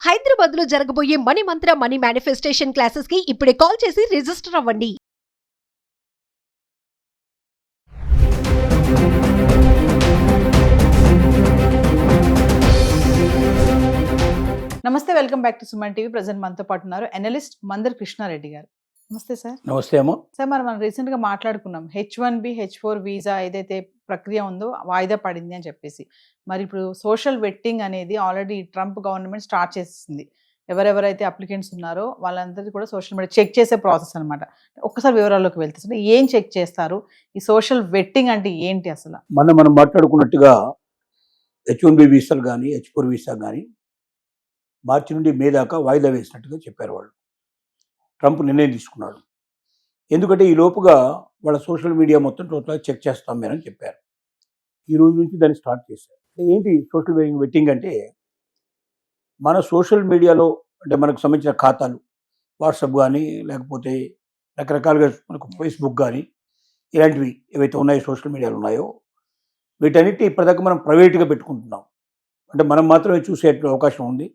హైదరాబాద్ లో జరగబోయే మనీ మంత్ర money manifestation classes కి ఇప్పుడే కాల్ చేసి రిజిస్టర్ అవ్వండి. నమస్తే, welcome back to Suman TV. Present మనతో పాటు ఉన్నారు అనలిస్ట్ మందర్ కృష్ణారెడ్డి గారు. నమస్తే సార్. నమస్తే అమ్మా. సార్, మనం రీసెంట్ గా మాట్లాడుకున్నాం H1B H4 వీసా ఏదైతే ప్రక్రియ ఉందో వాయిదా పడింది అని చెప్పేసి. మరి ఇప్పుడు సోషల్ వెట్టింగ్ అనేది ఆల్రెడీ ట్రంప్ గవర్నమెంట్ స్టార్ట్ చేసింది. ఎవరెవరైతే అప్లికెంట్స్ ఉన్నారో వాళ్ళందరికీ కూడా సోషల్ మీడియా చెక్ చేసే ప్రాసెస్ అనమాట. ఒక్కసారి వివరాల్లోకి వెళ్తే సార్, ఏం చెక్ చేస్తారు? ఈ సోషల్ వెట్టింగ్ అంటే ఏంటి అసలు? మనం మాట్లాడుకున్నట్టుగా H1B వీసాలు కానీ H4 వీసా కానీ మార్చి నుండి మే దాకా వాయిదా వేసినట్టుగా చెప్పారు వాళ్ళు. ట్రంప్ నిర్ణయం తీసుకున్నాడు. ఎందుకంటే ఈ లోపుగా వాళ్ళ సోషల్ మీడియా మొత్తం టోటల్గా చెక్ చేస్తాం మేనని చెప్పారు. ఈ రోజు నుంచి దాన్ని స్టార్ట్ చేశారు. ఏంటి సోషల్ వెట్టింగ్ అంటే, మన సోషల్ మీడియాలో అంటే మనకు సంబంధించిన ఖాతాలు వాట్సాప్ కానీ లేకపోతే రకరకాలుగా మనకు ఫేస్బుక్ కానీ ఇలాంటివి ఏవైతే ఉన్నాయో సోషల్ మీడియాలో ఉన్నాయో వీటన్నిటి ఇప్పటిదాకా మనం ప్రైవేట్గా పెట్టుకుంటున్నాం. అంటే మనం మాత్రమే చూసే అవకాశం ఉంది.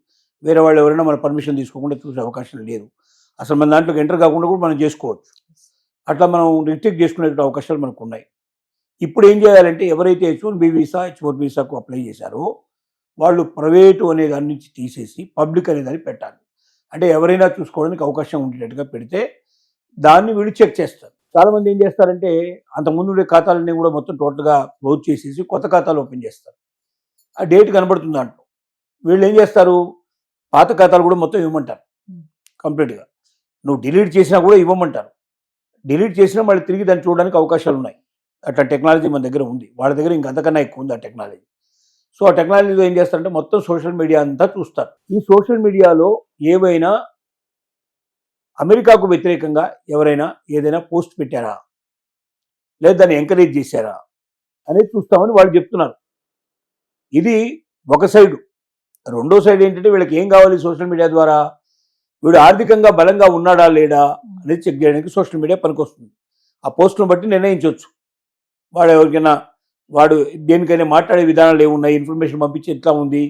వేరే వాళ్ళు ఎవరైనా మన పర్మిషన్ తీసుకోకుండా చూసే అవకాశం లేదు. అసలు మన దాంట్లోకి ఎంటర్ కాకుండా కూడా మనం చేసుకోవచ్చు. అట్లా మనం రిస్ట్రిక్ట్ చేసుకునే అవకాశాలు మనకు ఉన్నాయి. ఇప్పుడు ఏం చేయాలంటే, ఎవరైతే H1B వీసా H4 వీసాకు అప్లై చేశారో వాళ్ళు ప్రైవేటు అనే దాని నుంచి తీసేసి పబ్లిక్ అనే దాన్ని పెట్టాలి. అంటే ఎవరైనా చూసుకోవడానికి అవకాశం ఉండేటట్టుగా పెడితే దాన్ని వీళ్ళు చెక్ చేస్తారు. చాలామంది ఏం చేస్తారంటే, అంతకుముందు ఉండే ఖాతాలన్నీ కూడా మొత్తం టోటల్గా క్లోజ్ చేసేసి కొత్త ఖాతాలు ఓపెన్ చేస్తారు. ఆ డేట్ కనబడుతుంది దాంట్లో. వీళ్ళు ఏం చేస్తారు, పాత ఖాతాలు కూడా మొత్తం ఇవ్వమంటారు. కంప్లీట్గా నువ్వు డిలీట్ చేసినా కూడా ఇవ్వమంటారు. డిలీట్ చేసినా మళ్ళీ తిరిగి దాన్ని చూడడానికి అవకాశాలు ఉన్నాయి. అట్లా టెక్నాలజీ మన దగ్గర ఉంది. వాళ్ళ దగ్గర ఇంకా అంతకన్నా ఎక్కువ ఉంది ఆ టెక్నాలజీ. సో ఆ టెక్నాలజీలో ఏం చేస్తారంటే మొత్తం సోషల్ మీడియా అంతా చూస్తారు. ఈ సోషల్ మీడియాలో ఏవైనా అమెరికాకు వ్యతిరేకంగా ఎవరైనా ఏదైనా పోస్ట్ పెట్టారా, లేదా దాన్ని ఎంకరేజ్ చేశారా అనేది చూస్తామని వాళ్ళు చెప్తున్నారు. ఇది ఒక సైడు. రెండో సైడ్ ఏంటంటే, వీళ్ళకి ఏం కావాలి సోషల్ మీడియా ద్వారా, వీడు ఆర్థికంగా బలంగా ఉన్నాడా లేడా అనేది చెక్ చేయడానికి సోషల్ మీడియా పనికొస్తుంది. ఆ పోస్టును బట్టి నిర్ణయించవచ్చు. వాడు ఎవరికైనా వాడు దేనికైనా మాట్లాడే విధానాలు ఏమున్నాయి, ఇన్ఫర్మేషన్ పంపించి ఎట్లా ఉంది,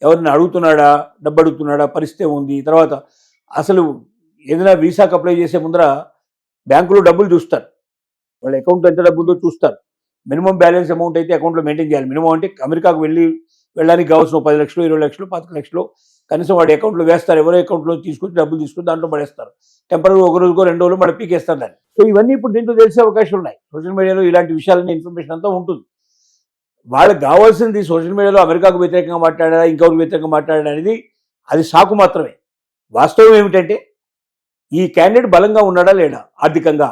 ఎవరిని అడుగుతున్నాడా, డబ్బు అడుగుతున్నాడా, పరిస్థితి ఉంది. తర్వాత అసలు ఏదైనా వీసాకు అప్లై చేసే ముందర బ్యాంకులో డబ్బులు చూస్తారు. వాళ్ళ అకౌంట్లో ఎంత డబ్బు ఉందో చూస్తారు. మినిమం బ్యాలెన్స్ అమౌంట్ అయితే అకౌంట్లో మెయింటైన్ చేయాలి. మినిమం అంటే అమెరికాకు వెళ్ళడానికి కావాల్సిన 10 లక్షలు 20 లక్షలు 25 లక్షలు కనీసం వాడి అకౌంట్లో వేస్తారు. ఎవరో అకౌంట్లో తీసుకొచ్చి డబ్బులు తీసుకొని దాంట్లో పడేస్తారు. టెంపరీ ఒక రోజుకో 2 రోజులు మళ్ళీ పీకేస్తారు దాన్ని. సో ఇవన్నీ ఇప్పుడు దీంట్లో తెలిసే అవకాశాలు ఉన్నాయి. సోషల్ మీడియాలో ఇలాంటి విషయాలని ఇన్ఫర్మేషన్ అంతా ఉంటుంది. వాళ్ళకి కావాల్సింది సోషల్ మీడియాలో అమెరికాకు వ్యతిరేకంగా మాట్లాడా, ఇంకొకరికి వ్యతిరేకంగా మాట్లాడా అనేది అది సాకు మాత్రమే. వాస్తవం ఏమిటంటే, ఈ క్యాండిడేట్ బలంగా ఉన్నాడా లేడా ఆర్థికంగా,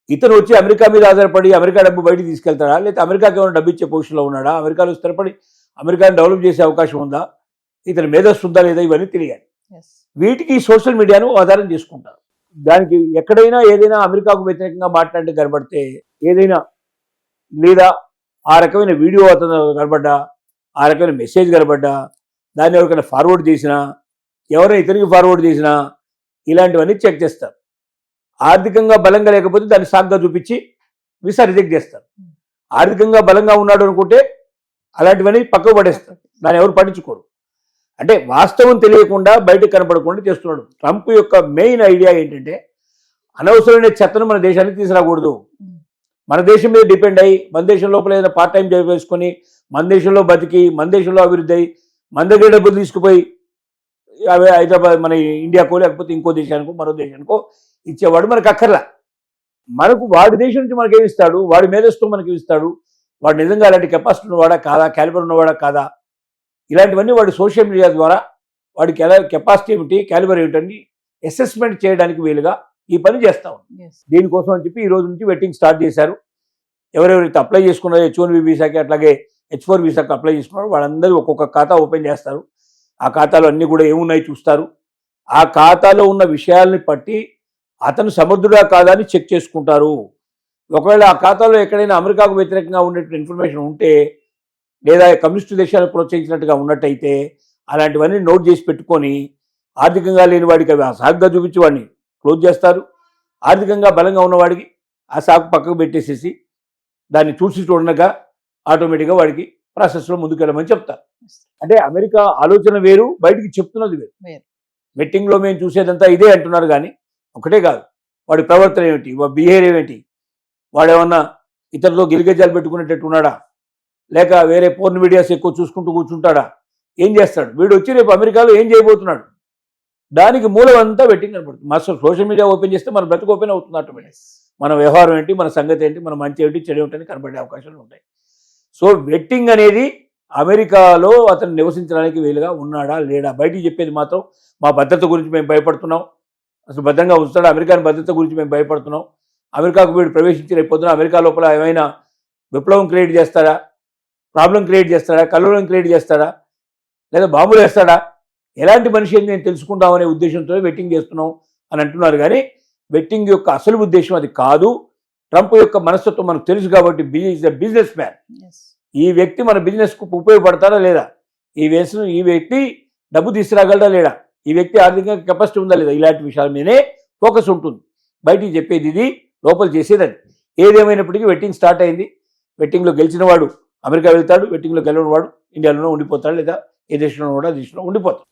ఇతను వచ్చి అమెరికా మీద ఆధారపడి అమెరికా డబ్బు బయటికి తీసుకెళ్తాడా, లేకపోతే అమెరికాకి ఏమైనా డబ్బు ఇచ్చే పొజిషన్లో ఉన్నాడా, అమెరికాలో స్థిరపడి అమెరికాని డెవలప్ చేసే అవకాశం ఉందా, ఇతని మేధస్సు ఉందా లేదా, ఇవన్నీ తెలియాలి. వీటికి సోషల్ మీడియాను ఆధారం చేసుకుంటారు. దానికి ఎక్కడైనా ఏదైనా అమెరికాకు వ్యతిరేకంగా మాట్లాడి కనబడితే, ఏదైనా లేదా ఆ రకమైన వీడియో అతను కనబడ్డా, ఆ రకమైన మెసేజ్ కనబడ్డా, దాన్ని ఎవరికైనా ఫార్వర్డ్ చేసినా, ఎవరైనా ఇతనికి ఫార్వర్డ్ చేసినా, ఇలాంటివన్నీ చెక్ చేస్తారు. ఆర్థికంగా బలంగా లేకపోతే దాన్ని సాగ్గా చూపించి వీసా రిజెక్ట్ చేస్తారు. ఆర్థికంగా బలంగా ఉన్నాడు అనుకుంటే అలాంటివన్నీ పక్కకు పడేస్తారు. దాన్ని ఎవరు పట్టించుకోరు. అంటే వాస్తవం తెలియకుండా బయటకు కనపడకుండా చేస్తున్నాడు. ట్రంప్ యొక్క మెయిన్ ఐడియా ఏంటంటే, అనవసరమైన చెత్తను మన దేశానికి తీసుకురాకూడదు. మన దేశం మీద డిపెండ్ అయ్యి మన దేశం లోపల ఏదైనా పార్ట్ టైం జాబ్ వేసుకొని మన దేశంలో బతికి మన దేశంలో అభివృద్ధి అయ్యి మన దగ్గర డబ్బులు తీసుకుపోయి అవి హైదరాబాద్ మన ఇండియాకో లేకపోతే ఇంకో దేశానికో మరో దేశానికో ఇచ్చేవాడు మనకు అక్కర్లా. మనకు వాడి దేశం నుంచి మనకి ఏమి ఇస్తాడు, వాడి మేధస్సుతో మనకి ఇస్తాడు, వాడు నిజంగా అలాంటి కెపాసిటీ ఉన్నవాడా కాదా, క్యాలిబర్ ఉన్నవాడా కాదా, ఇలాంటివన్నీ వాడి సోషల్ మీడియా ద్వారా వాడికి ఎలా కెపాసిటీ ఏమిటి, క్యాలిబర్ ఏమిటని అసెస్మెంట్ చేయడానికి వీలుగా ఈ పని చేస్తా ఉంది. దీనికోసం అని చెప్పి ఈ రోజు నుంచి వెట్టింగ్ స్టార్ట్ చేశారు. ఎవరెవరైతే అప్లై చేసుకున్నారో H1B వీసాకి అట్లాగే H4 వీసాకి అప్లై చేసుకున్నారో వాళ్ళందరూ ఒక్కొక్క ఖాతా ఓపెన్ చేస్తారు. ఆ ఖాతాలో అన్నీ కూడా ఏమున్నాయి చూస్తారు. ఆ ఖాతాలో ఉన్న విషయాల్ని బట్టి అతను సమర్థుడా కాదా అని చెక్ చేసుకుంటారు. ఒకవేళ ఆ ఖాతాలో ఎక్కడైనా అమెరికాకు వ్యతిరేకంగా ఉండేటువంటి ఇన్ఫర్మేషన్ ఉంటే, లేదా కమ్యూనిస్టు దేశాలను ప్రోత్సహించినట్టుగా ఉన్నట్టయితే అలాంటివన్నీ నోట్ చేసి పెట్టుకొని, ఆర్థికంగా లేని వాడికి అవి ఆ సాగుగా చూపించి వాడిని క్లోజ్ చేస్తారు. ఆర్థికంగా బలంగా ఉన్నవాడికి ఆ సాగు పక్కకు పెట్టేసేసి దాన్ని చూసి చూడనగా ఆటోమేటిక్గా వాడికి ప్రాసెస్లో ముందుకెళ్ళమని చెప్తారు. అంటే అమెరికా ఆలోచన వేరు, బయటికి చెప్తున్నది వేరు. వేరు. వెట్టింగ్లో మేము చూసేదంతా ఇదే అంటున్నారు, కానీ ఒకటే కాదు, వాడి ప్రవర్తన ఏమిటి, వాడి బిహేవియర్ ఏమిటి, వాడేమన్నా ఇతరులతో గిలిగజ్జాలు పెట్టుకునేటట్టు ఉన్నాడా, లేక వేరే పోర్న్ వీడియోస్ ఎక్కువ చూసుకుంటూ కూర్చుంటాడా, ఏం చేస్తాడు, వీడు వచ్చి రేపు అమెరికాలో ఏం చేయబోతున్నాడు, దానికి మూలం అంతా వెట్టింగ్ కనపడుతుంది. మా సోషల్ మీడియా ఓపెన్ చేస్తే మన బ్రతుకు ఓపెన్ అవుతుంది ఆటోమేటిక్. మన వ్యవహారం ఏంటి, మన సంగతి ఏంటి, మన మంచి ఏంటి, చెడు ఏంటి అని కనపడే అవకాశాలు ఉంటాయి. సో వెట్టింగ్ అనేది అమెరికాలో అతను నివసించడానికి వీలుగా ఉన్నాడా లేడా, బయటికి చెప్పేది మాత్రం మా భద్రత గురించి మేము భయపడుతున్నాం, అసలు భద్రంగా ఉంచుతాడు, అమెరికాని భద్రత గురించి మేము భయపడుతున్నాం, అమెరికాకు వీడు ప్రవేశించి రేపొద్దున అమెరికా లోపల ఏమైనా విప్లవం క్రియేట్ చేస్తాడా, ప్రాబ్లం క్రియేట్ చేస్తాడా, కలవరం క్రియేట్ చేస్తాడా, లేదా బాంబులు వేస్తాడా, ఎలాంటి మనిషి అని నేను తెలుసుకుంటామనే ఉద్దేశంతో వెట్టింగ్ చేస్తున్నాం అని అంటున్నారు. కానీ వెట్టింగ్ యొక్క అసలు ఉద్దేశం అది కాదు. ట్రంప్ యొక్క మనస్తత్వం మనకు తెలుసు కాబట్టి, బిజినెస్ మ్యాన్, ఈ వ్యక్తి మన బిజినెస్కు ఉపయోగపడతాడా లేదా, ఈ వ్యక్తి డబ్బు తీసుకురాగలడా లేడా, ఈ వ్యక్తి ఆర్థికంగా కెపాసిటీ ఉందా లేదా, ఇలాంటి విషయాల మీదే ఫోకస్ ఉంటుంది. బయటికి చెప్పేది ఇది, లోపల చేసేది అది. ఏదేమైనప్పటికీ వెట్టింగ్ స్టార్ట్ అయింది. వెట్టింగ్లో గెలిచిన వాడు అమెరికా వెళ్తాడు, వెట్టింగ్లో గెలవని వాడు ఇండియాలోనే ఉండిపోతాడు, లేదా ఏ దేశంలో కూడా దేశంలో ఉండిపోతాడు.